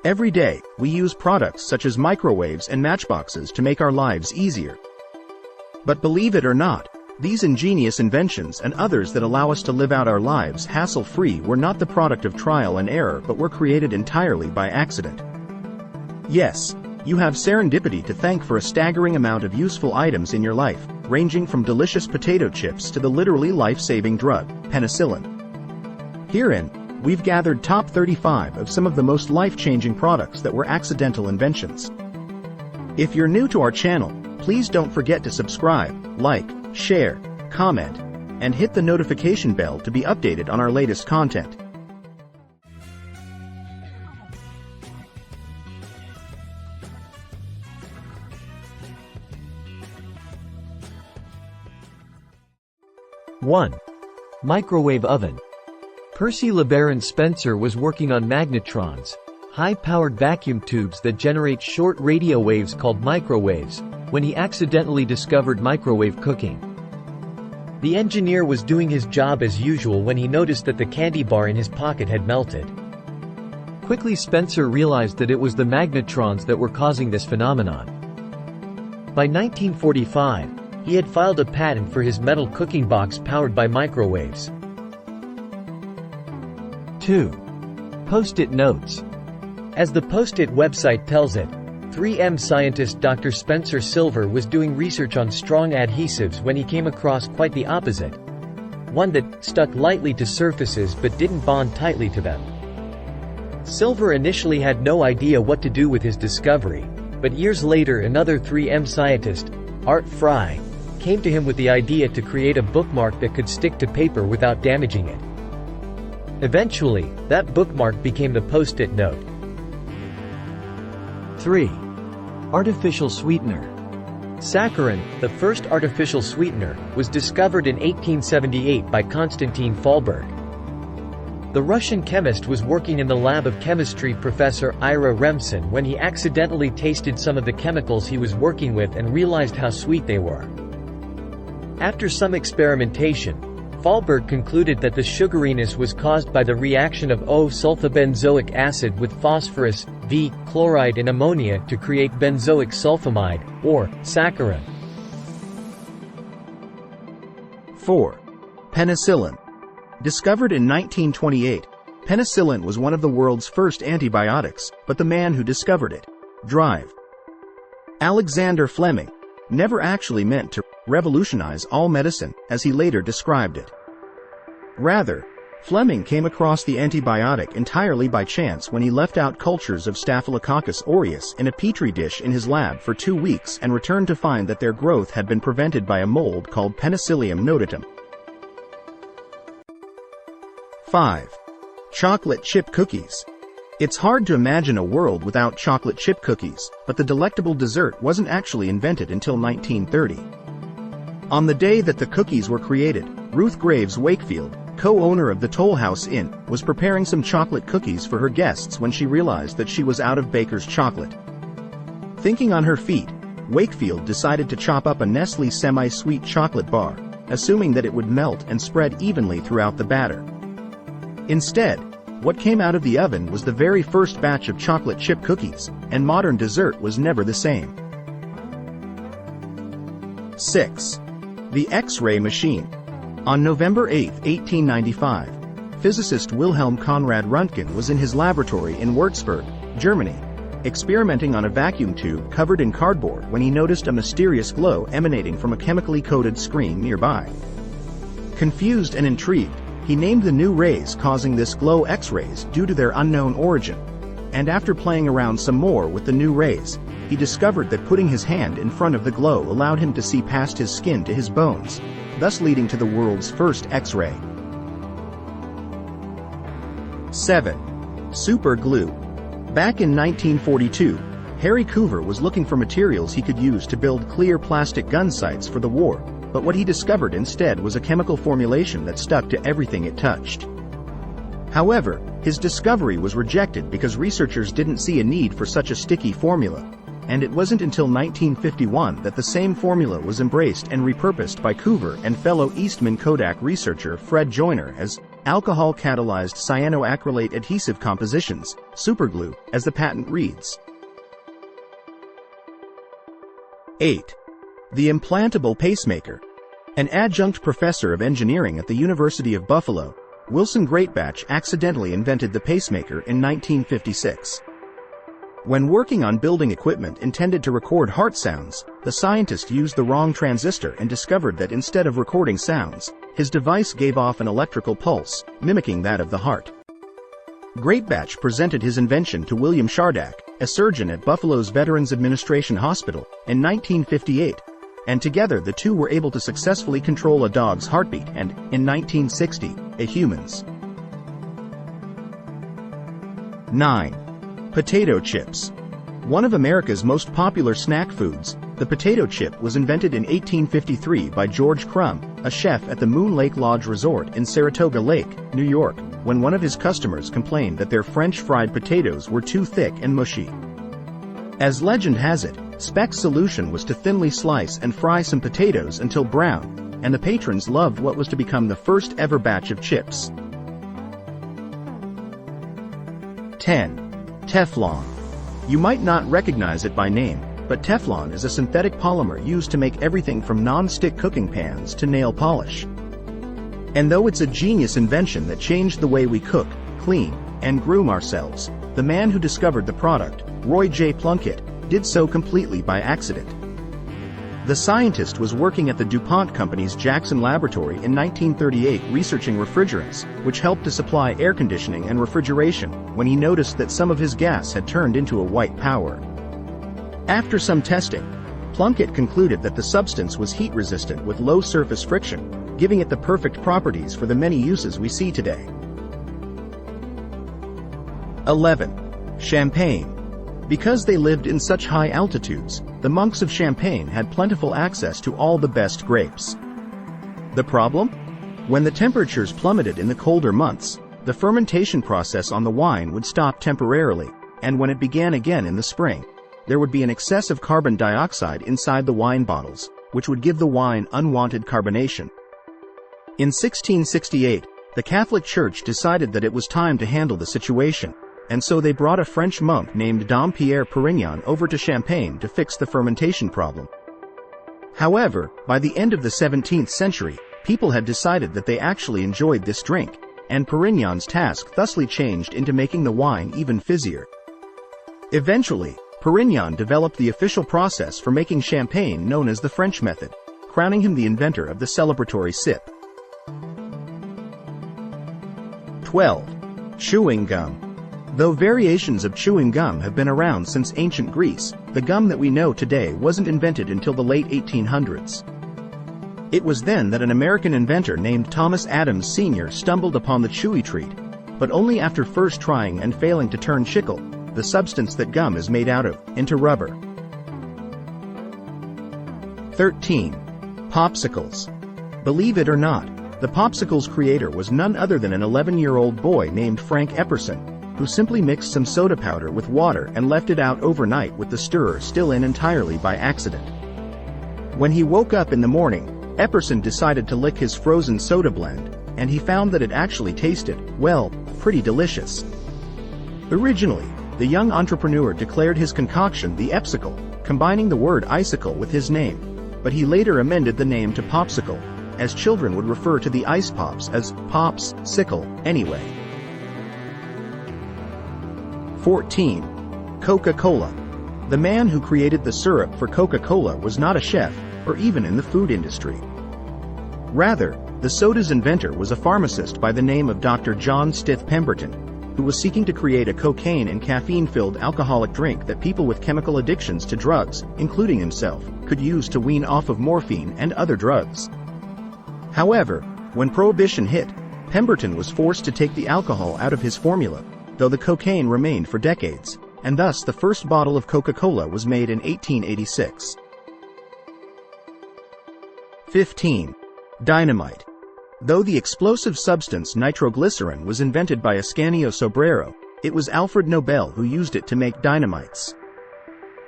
Every day, we use products such as microwaves and matchboxes to make our lives easier. But believe it or not, these ingenious inventions and others that allow us to live out our lives hassle-free were not the product of trial and error but were created entirely by accident. Yes, you have serendipity to thank for a staggering amount of useful items in your life, ranging from delicious potato chips to the literally life-saving drug, penicillin. Herein, we've gathered top 35 of some of the most life-changing products that were accidental inventions. If you're new to our channel, please don't forget to subscribe, like, share, comment, and hit the notification bell to be updated on our latest content. One. Microwave oven. Percy LeBaron Spencer was working on magnetrons, high-powered vacuum tubes that generate short radio waves called microwaves, when he accidentally discovered microwave cooking. The engineer was doing his job as usual when he noticed that the candy bar in his pocket had melted. Quickly Spencer realized that it was the magnetrons that were causing this phenomenon. By 1945, he had filed a patent for his metal cooking box powered by microwaves. 2. Post-it notes. As the Post-it website tells it, 3M scientist Dr. Spencer Silver was doing research on strong adhesives when he came across quite the opposite. One that stuck lightly to surfaces but didn't bond tightly to them. Silver initially had no idea what to do with his discovery, but years later another 3M scientist, Art Fry, came to him with the idea to create a bookmark that could stick to paper without damaging it. Eventually, that bookmark became the Post-it note. 3. Artificial sweetener. Saccharin, the first artificial sweetener, was discovered in 1878 by Konstantin Fallberg. The Russian chemist was working in the lab of chemistry professor Ira Remsen when he accidentally tasted some of the chemicals he was working with and realized how sweet they were. After some experimentation, Fallberg concluded that the sugariness was caused by the reaction of O-sulfobenzoic acid with phosphorus, V, chloride and ammonia to create benzoic sulfamide, or saccharin. 4. Penicillin. Discovered in 1928, penicillin was one of the world's first antibiotics, but the man who discovered it, Drive. Alexander Fleming, never actually meant to revolutionize all medicine, as he later described it. Rather, Fleming came across the antibiotic entirely by chance when he left out cultures of Staphylococcus aureus in a petri dish in his lab for 2 weeks and returned to find that their growth had been prevented by a mold called Penicillium notatum. 5. Chocolate chip cookies. It's hard to imagine a world without chocolate chip cookies, but the delectable dessert wasn't actually invented until 1930. On the day that the cookies were created, Ruth Graves Wakefield, co-owner of the Toll House Inn, was preparing some chocolate cookies for her guests when she realized that she was out of baker's chocolate. Thinking on her feet, Wakefield decided to chop up a Nestle semi-sweet chocolate bar, assuming that it would melt and spread evenly throughout the batter. Instead, what came out of the oven was the very first batch of chocolate chip cookies, and modern dessert was never the same. 6. The X-ray machine. On November 8, 1895, physicist Wilhelm Conrad Röntgen was in his laboratory in Würzburg, Germany, experimenting on a vacuum tube covered in cardboard when he noticed a mysterious glow emanating from a chemically coated screen nearby. Confused and intrigued, he named the new rays causing this glow X-rays due to their unknown origin, and after playing around some more with the new rays, he discovered that putting his hand in front of the glow allowed him to see past his skin to his bones, thus leading to the world's first X-ray. 7. Super glue. Back in 1942, Harry Coover was looking for materials he could use to build clear plastic gun sights for the war, but what he discovered instead was a chemical formulation that stuck to everything it touched. However, his discovery was rejected because researchers didn't see a need for such a sticky formula, and it wasn't until 1951 that the same formula was embraced and repurposed by Coover and fellow Eastman Kodak researcher Fred Joyner as alcohol-catalyzed cyanoacrylate adhesive compositions, superglue, as the patent reads. 8. The implantable pacemaker. An adjunct professor of engineering at the University of Buffalo, Wilson Greatbatch accidentally invented the pacemaker in 1956. When working on building equipment intended to record heart sounds, the scientist used the wrong transistor and discovered that instead of recording sounds, his device gave off an electrical pulse, mimicking that of the heart. Greatbatch presented his invention to William Shardak, a surgeon at Buffalo's Veterans Administration Hospital, in 1958, and together the two were able to successfully control a dog's heartbeat and, in 1960, a human's. 9. Potato chips. One of America's most popular snack foods, the potato chip was invented in 1853 by George Crumb, a chef at the Moon Lake Lodge Resort in Saratoga Lake, New York, when one of his customers complained that their French fried potatoes were too thick and mushy. As legend has it, Speck's solution was to thinly slice and fry some potatoes until brown, and the patrons loved what was to become the first ever batch of chips. 10. Teflon. You might not recognize it by name, but Teflon is a synthetic polymer used to make everything from non-stick cooking pans to nail polish. And though it's a genius invention that changed the way we cook, clean, and groom ourselves, the man who discovered the product, Roy J. Plunkett, did so completely by accident. The scientist was working at the DuPont Company's Jackson Laboratory in 1938 researching refrigerants, which helped to supply air conditioning and refrigeration, when he noticed that some of his gas had turned into a white powder. After some testing, Plunkett concluded that the substance was heat-resistant with low surface friction, giving it the perfect properties for the many uses we see today. 11. Champagne. Because they lived in such high altitudes, the monks of Champagne had plentiful access to all the best grapes. The problem? When the temperatures plummeted in the colder months, the fermentation process on the wine would stop temporarily, and when it began again in the spring, there would be an excess of carbon dioxide inside the wine bottles, which would give the wine unwanted carbonation. In 1668, the Catholic Church decided that it was time to handle the situation, and so they brought a French monk named Dom Pierre Perignon over to Champagne to fix the fermentation problem. However, by the end of the 17th century, people had decided that they actually enjoyed this drink, and Perignon's task thusly changed into making the wine even fizzier. Eventually, Perignon developed the official process for making champagne known as the French method, crowning him the inventor of the celebratory sip. 12. Chewing gum. Though variations of chewing gum have been around since ancient Greece, the gum that we know today wasn't invented until the late 1800s. It was then that an American inventor named Thomas Adams Sr. stumbled upon the chewy treat, but only after first trying and failing to turn chicle, the substance that gum is made out of, into rubber. 13. Popsicles. Believe it or not, the popsicles creator was none other than an 11-year-old boy named Frank Epperson, who simply mixed some soda powder with water and left it out overnight with the stirrer still in entirely by accident. When he woke up in the morning, Epperson decided to lick his frozen soda blend, and he found that it actually tasted, well, pretty delicious. Originally, the young entrepreneur declared his concoction the Epsicle, combining the word icicle with his name, but he later amended the name to Popsicle, as children would refer to the ice pops as Pops, Sickle, anyway. 14. Coca-Cola. The man who created the syrup for Coca-Cola was not a chef, or even in the food industry. Rather, the soda's inventor was a pharmacist by the name of Dr. John Stith Pemberton, who was seeking to create a cocaine and caffeine-filled alcoholic drink that people with chemical addictions to drugs, including himself, could use to wean off of morphine and other drugs. However, when Prohibition hit, Pemberton was forced to take the alcohol out of his formula, though the cocaine remained for decades, and thus the first bottle of Coca-Cola was made in 1886. 15. Dynamite. Though the explosive substance nitroglycerin was invented by Ascanio Sobrero, it was Alfred Nobel who used it to make dynamites.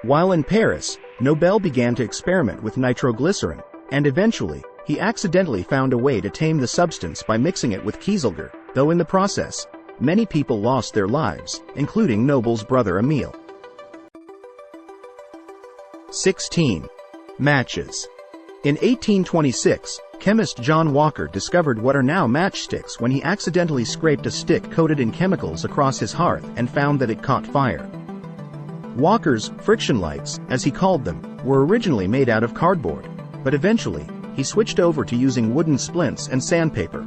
While in Paris, Nobel began to experiment with nitroglycerin, and eventually, He accidentally found a way to tame the substance by mixing it with kieselguhr, though in the process, many people lost their lives, including Nobel's brother Emil. 16. Matches. In 1826, chemist John Walker discovered what are now matchsticks when he accidentally scraped a stick coated in chemicals across his hearth and found that it caught fire. Walker's friction lights, as he called them, were originally made out of cardboard, but eventually, he switched over to using wooden splints and sandpaper.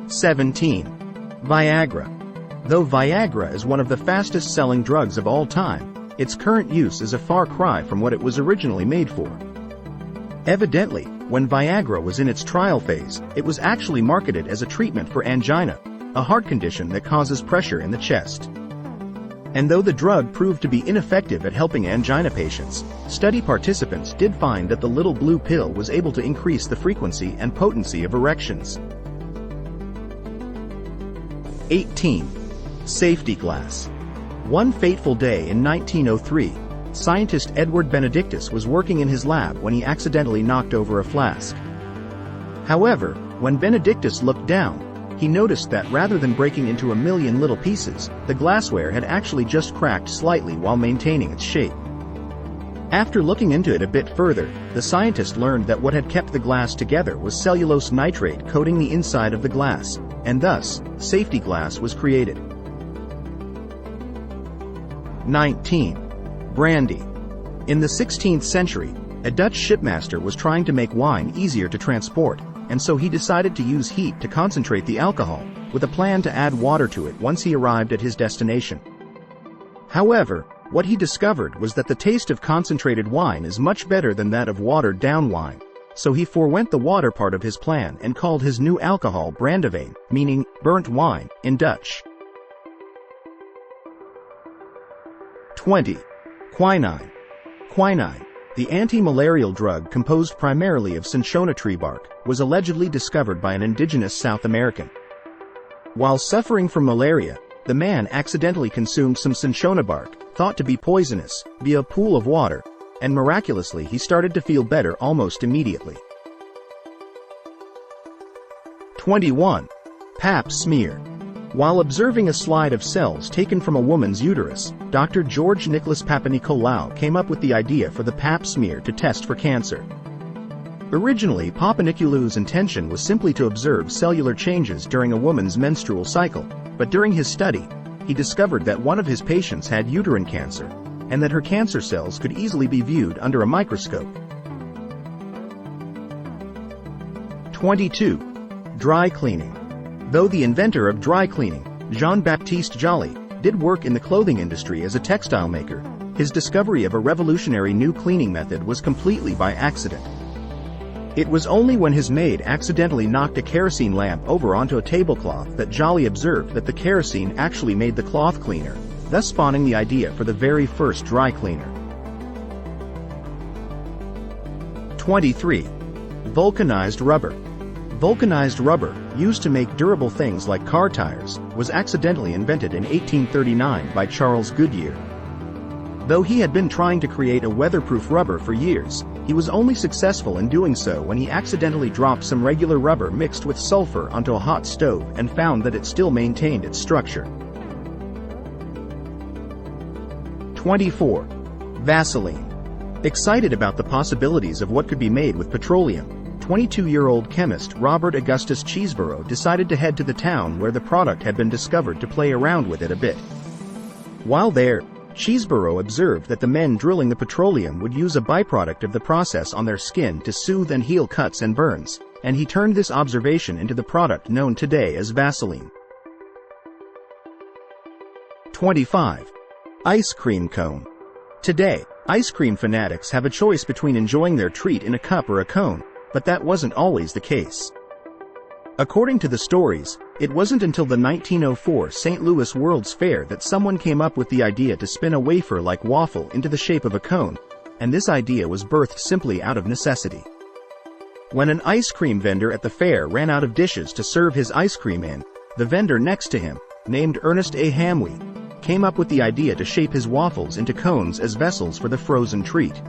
17. Viagra. Though Viagra is one of the fastest-selling drugs of all time, its current use is a far cry from what it was originally made for. Evidently, when Viagra was in its trial phase, it was actually marketed as a treatment for angina, a heart condition that causes pressure in the chest. And though the drug proved to be ineffective at helping angina patients, study participants did find that the little blue pill was able to increase the frequency and potency of erections. 18. Safety glass. One fateful day in 1903, scientist Edward Benedictus was working in his lab when he accidentally knocked over a flask. However, when Benedictus looked down, he noticed that rather than breaking into a million little pieces, the glassware had actually just cracked slightly while maintaining its shape. After looking into it a bit further, the scientist learned that what had kept the glass together was cellulose nitrate coating the inside of the glass, and thus, safety glass was created. 19. Brandy. In the 16th century, a Dutch shipmaster was trying to make wine easier to transport, and so he decided to use heat to concentrate the alcohol, with a plan to add water to it once he arrived at his destination. However, what he discovered was that the taste of concentrated wine is much better than that of watered-down wine, so he forewent the water part of his plan and called his new alcohol brandewijn, meaning burnt wine, in Dutch. 20. Quinine. Quinine, the anti-malarial drug composed primarily of cinchona tree bark, was allegedly discovered by an indigenous South American. While suffering from malaria, the man accidentally consumed some cinchona bark, thought to be poisonous, via a pool of water, and miraculously he started to feel better almost immediately. 21. Pap smear. While observing a slide of cells taken from a woman's uterus, Dr. George Nicholas Papanicolaou came up with the idea for the pap smear to test for cancer. Originally, Papanicolaou's intention was simply to observe cellular changes during a woman's menstrual cycle, but during his study, he discovered that one of his patients had uterine cancer, and that her cancer cells could easily be viewed under a microscope. 22. Dry cleaning. Though the inventor of dry cleaning, Jean-Baptiste Joly, did work in the clothing industry as a textile maker, his discovery of a revolutionary new cleaning method was completely by accident. It was only when his maid accidentally knocked a kerosene lamp over onto a tablecloth that Joly observed that the kerosene actually made the cloth cleaner, thus spawning the idea for the very first dry cleaner. 23. Vulcanized rubber. Vulcanized rubber, used to make durable things like car tires, was accidentally invented in 1839 by Charles Goodyear. Though he had been trying to create a weatherproof rubber for years, he was only successful in doing so when he accidentally dropped some regular rubber mixed with sulfur onto a hot stove and found that it still maintained its structure. 24. Vaseline. Excited about the possibilities of what could be made with petroleum, 22-year-old chemist Robert Augustus Cheeseborough decided to head to the town where the product had been discovered to play around with it a bit. While there, Cheeseborough observed that the men drilling the petroleum would use a byproduct of the process on their skin to soothe and heal cuts and burns, and he turned this observation into the product known today as Vaseline. 25. Ice cream cone. Today, ice cream fanatics have a choice between enjoying their treat in a cup or a cone, but that wasn't always the case. According to the stories, it wasn't until the 1904 St. Louis World's Fair that someone came up with the idea to spin a wafer-like waffle into the shape of a cone, and this idea was birthed simply out of necessity. When an ice cream vendor at the fair ran out of dishes to serve his ice cream in, the vendor next to him, named Ernest A. Hamwee, came up with the idea to shape his waffles into cones as vessels for the frozen treat.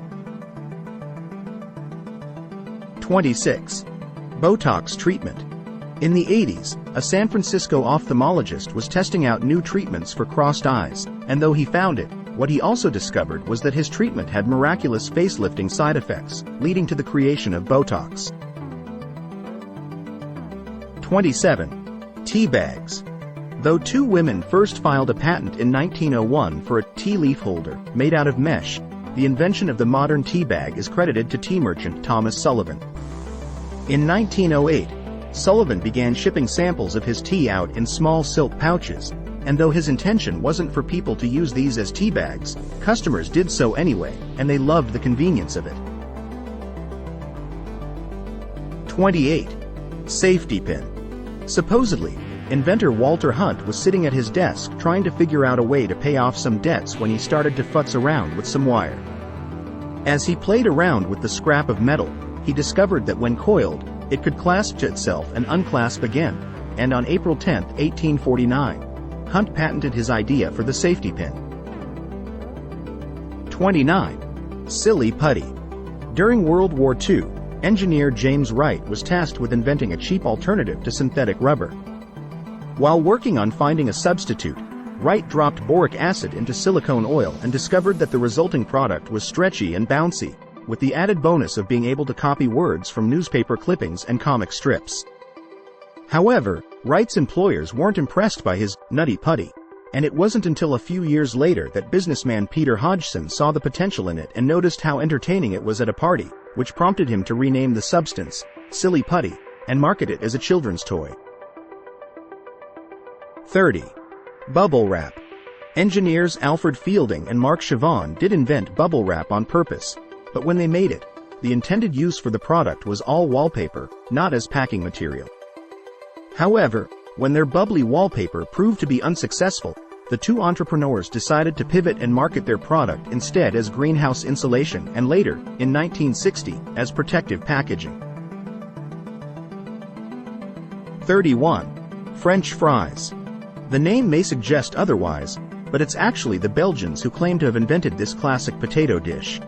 26. Botox treatment. In the 80s, a San Francisco ophthalmologist was testing out new treatments for crossed eyes, and though he found it, what he also discovered was that his treatment had miraculous face-lifting side effects, leading to the creation of Botox. 27. Tea bags. Though two women first filed a patent in 1901 for a tea leaf holder made out of mesh, the invention of the modern tea bag is credited to tea merchant Thomas Sullivan. In 1908, Sullivan began shipping samples of his tea out in small silk pouches, and though his intention wasn't for people to use these as tea bags, customers did so anyway, and they loved the convenience of it. 28. Safety pin. Supposedly, inventor Walter Hunt was sitting at his desk trying to figure out a way to pay off some debts when he started to futz around with some wire. As he played around with the scrap of metal, he discovered that when coiled, it could clasp to itself and unclasp again, and on April 10, 1849, Hunt patented his idea for the safety pin. 29. Silly putty. During World War II, engineer James Wright was tasked with inventing a cheap alternative to synthetic rubber. While working on finding a substitute, Wright dropped boric acid into silicone oil and discovered that the resulting product was stretchy and bouncy, with the added bonus of being able to copy words from newspaper clippings and comic strips. However, Wright's employers weren't impressed by his nutty putty, and it wasn't until a few years later that businessman Peter Hodgson saw the potential in it and noticed how entertaining it was at a party, which prompted him to rename the substance Silly Putty and market it as a children's toy. 30. Bubble wrap. Engineers Alfred Fielding and Mark Chavon did invent bubble wrap on purpose, but when they made it, the intended use for the product was all wallpaper, not as packing material. However, when their bubbly wallpaper proved to be unsuccessful, the two entrepreneurs decided to pivot and market their product instead as greenhouse insulation and later, in 1960, as protective packaging. 31. French fries. The name may suggest otherwise, but it's actually the Belgians who claim to have invented this classic potato dish.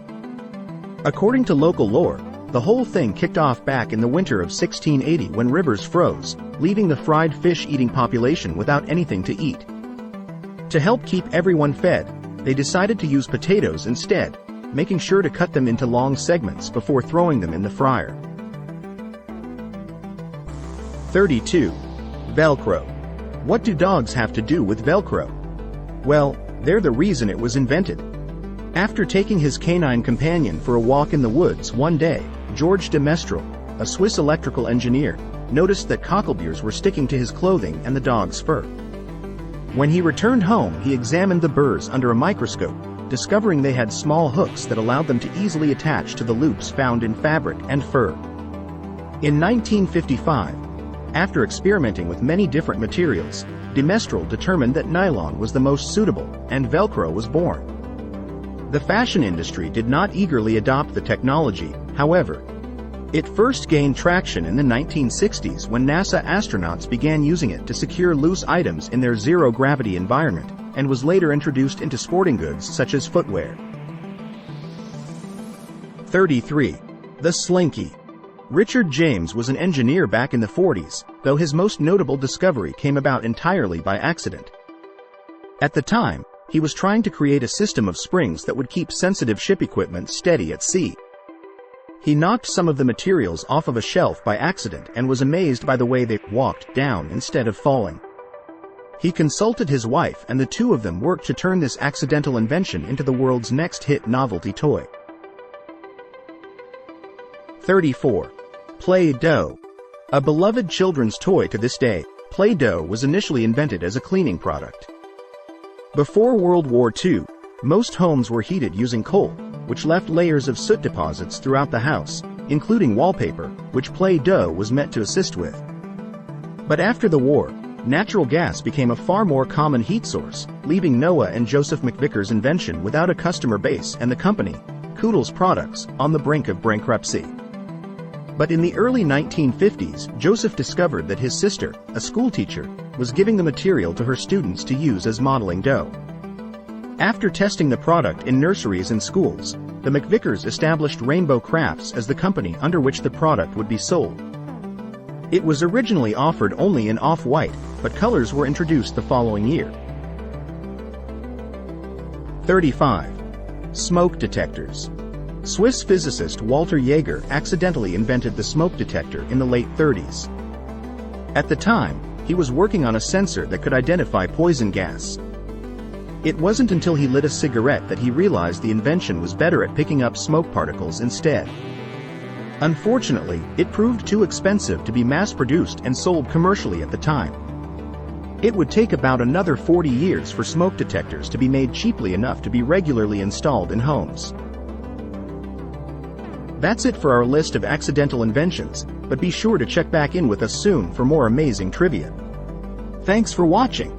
According to local lore, the whole thing kicked off back in the winter of 1680 when rivers froze, leaving the fried fish-eating population without anything to eat. To help keep everyone fed, they decided to use potatoes instead, making sure to cut them into long segments before throwing them in the fryer. 32. Velcro. What do dogs have to do with Velcro? Well, they're the reason it was invented. After taking his canine companion for a walk in the woods one day, George de Mestral, a Swiss electrical engineer, noticed that cockleburrs were sticking to his clothing and the dog's fur. When he returned home, he examined the burrs under a microscope, discovering they had small hooks that allowed them to easily attach to the loops found in fabric and fur. In 1955, after experimenting with many different materials, de Mestral determined that nylon was the most suitable, and Velcro was born. The fashion industry did not eagerly adopt the technology, however. It first gained traction in the 1960s when NASA astronauts began using it to secure loose items in their zero-gravity environment, and was later introduced into sporting goods such as footwear. 33. The Slinky. Richard James was an engineer back in the 40s, though his most notable discovery came about entirely by accident. At the time, he was trying to create a system of springs that would keep sensitive ship equipment steady at sea. He knocked some of the materials off of a shelf by accident and was amazed by the way they walked down instead of falling. He consulted his wife and the two of them worked to turn this accidental invention into the world's next hit novelty toy. 34. Play-Doh. A beloved children's toy to this day, Play-Doh was initially invented as a cleaning product. Before World War II, most homes were heated using coal, which left layers of soot deposits throughout the house, including wallpaper, which Play-Doh was meant to assist with. But after the war, natural gas became a far more common heat source, leaving Noah and Joseph McVicker's invention without a customer base and the company, Koodle's Products, on the brink of bankruptcy. But in the early 1950s, Joseph discovered that his sister, a schoolteacher, was giving the material to her students to use as modeling dough. After testing the product in nurseries and schools, the McVickers established Rainbow Crafts as the company under which the product would be sold. It was originally offered only in off-white, but colors were introduced the following year. 35. Smoke detectors. Swiss physicist Walter Jaeger accidentally invented the smoke detector in the late 30s. At the time, he was working on a sensor that could identify poison gas. It wasn't until he lit a cigarette that he realized the invention was better at picking up smoke particles instead. Unfortunately, it proved too expensive to be mass-produced and sold commercially at the time. It would take about another 40 years for smoke detectors to be made cheaply enough to be regularly installed in homes. That's it for our list of accidental inventions, but be sure to check back in with us soon for more amazing trivia. Thanks for watching.